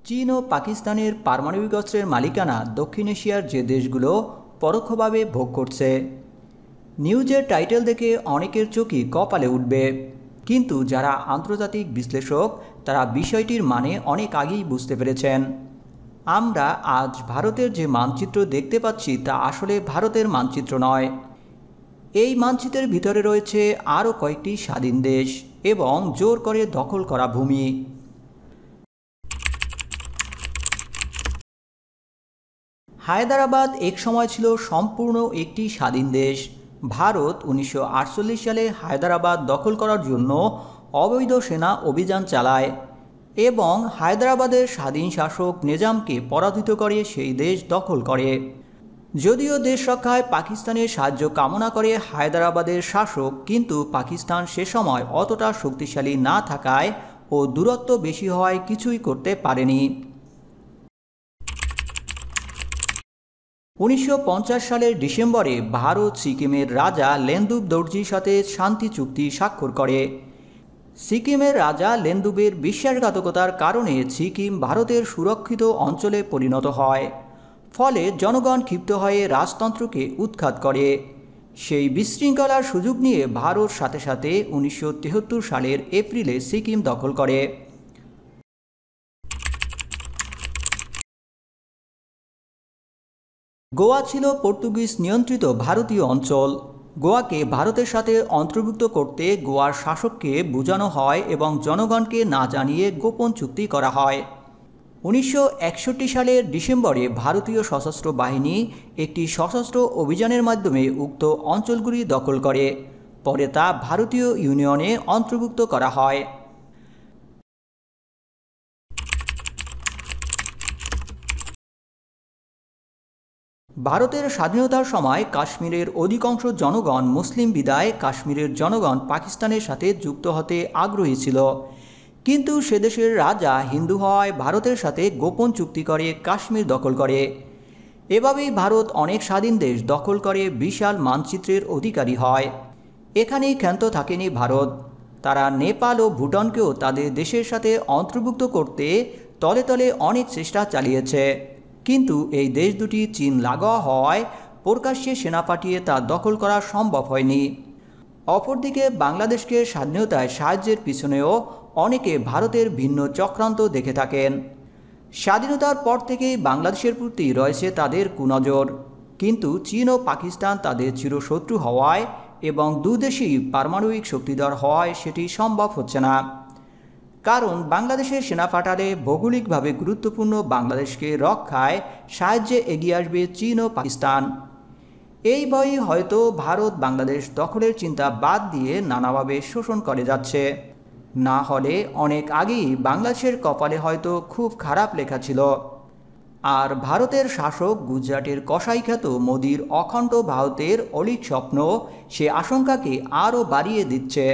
চীন ও পাকিস্তানের পারমাণবিক অস্ত্রের মালিকানা দক্ষিণ এশিয়ার যে দেশগুলো পরোক্ষভাবে ভোগ করছে। নিউজের টাইটেল দেখে অনেকের চোখই কপালে উঠবে, কিন্তু যারা আন্তর্জাতিক বিশ্লেষক তারা বিষয়টির মানে অনেক আগেই বুঝতে পেরেছেন। আমরা আজ ভারতের যে মানচিত্র দেখতে পাচ্ছি তা আসলে ভারতের মানচিত্র নয়। এই মানচিত্রের ভিতরে রয়েছে আরও কয়েকটি স্বাধীন দেশ এবং জোর করে দখল করা ভূমি। হায়দ্রাবাদ এক সময় ছিল সম্পূর্ণ একটি স্বাধীন দেশ। ভারত 1948 সালে হায়দ্রাবাদ দখল করার জন্য অবৈধ সেনা অভিযান চালায় এবং হায়দ্রাবাদের স্বাধীন শাসক নিজামকে পরাজিত করে সেই দেশ দখল করে। যদিও দেশ রক্ষায় পাকিস্তানের সাহায্য কামনা করে হায়দ্রাবাদের শাসক, কিন্তু পাকিস্তান সে সময় অতটা শক্তিশালী না থাকায় ও দূরত্ব বেশি হওয়ায় কিছুই করতে পারেনি। 1950 সালের ডিসেম্বরে ভারত সিকিমের রাজা লেনদুব দর্জির সাথে শান্তি চুক্তি স্বাক্ষর করে। সিকিমের রাজা লেনদুবের বিশ্বাসঘাতকতার কারণে সিকিম ভারতের সুরক্ষিত অঞ্চলে পরিণত হয়। ফলে জনগণ ক্ষিপ্ত হয়ে রাজতন্ত্রকে উৎখাত করে। সেই বিশৃঙ্খলার সুযোগ নিয়ে ভারত সাথে সাথে 1973 সালের এপ্রিলে সিকিম দখল করে। গোয়া ছিল পর্তুগিজ নিয়ন্ত্রিত ভারতীয় অঞ্চল। গোয়াকে ভারতের সাথে অন্তর্ভুক্ত করতে গোয়ার শাসককে বোঝানো হয় এবং জনগণকে না জানিয়ে গোপন চুক্তি করা হয়। 1961 সালের ডিসেম্বরে ভারতীয় সশস্ত্র বাহিনী একটি সশস্ত্র অভিযানের মাধ্যমে উক্ত অঞ্চলগুলি দখল করে। পরে তা ভারতীয় ইউনিয়নে অন্তর্ভুক্ত করা হয়। ভারতের স্বাধীনতার সময় কাশ্মীরের অধিকাংশ জনগণ মুসলিম বিদায় কাশ্মীরের জনগণ পাকিস্তানের সাথে যুক্ত হতে আগ্রহী ছিল, কিন্তু সে দেশের রাজা হিন্দু হওয়ায় ভারতের সাথে গোপন চুক্তি করে কাশ্মীর দখল করে। এভাবেই ভারত অনেক স্বাধীন দেশ দখল করে বিশাল মানচিত্রের অধিকারী হয়। এখানেই ক্ষান্ত থাকেনি ভারত। তারা নেপাল ও ভুটানকেও তাদের দেশের সাথে অন্তর্ভুক্ত করতে তলে তলে অনেক চেষ্টা চালিয়েছে, কিন্তু এই দেশ দুটি চীন লাগোয়া হওয়ায় প্রকাশ্যে সেনা পাঠিয়ে তা দখল করা সম্ভব হয়নি। অপরদিকে বাংলাদেশকে স্বাধীনতায় সাহায্যের পিছনেও অনেকে ভারতের ভিন্ন চক্রান্ত দেখে থাকেন। স্বাধীনতার পর থেকেই বাংলাদেশের প্রতি রয়েছে তাদের কুনজর, কিন্তু চীন ও পাকিস্তান তাদের চিরশত্রু হওয়ায় এবং দুদেশই পারমাণবিক শক্তিধর হওয়ায় সেটি সম্ভব হচ্ছে না। কারণ বাংলাদেশের সেনা পাঠালে ভৌগোলিকভাবে গুরুত্বপূর্ণ বাংলাদেশকে রক্ষায় সাহায্যে এগিয়ে আসবে চীন ও পাকিস্তান। এই ভয়ই হয়তো ভারত বাংলাদেশ দখলের চিন্তা বাদ দিয়ে নানাভাবে শোষণ করে যাচ্ছে। না হলে অনেক আগেই বাংলাদেশের কপালে হয়তো খুব খারাপ লেখা ছিল। আর ভারতের শাসক গুজরাটের কসাইখ্যাত মোদির অখণ্ড ভারতের অলীক স্বপ্ন সে আশঙ্কাকে আরও বাড়িয়ে দিচ্ছে।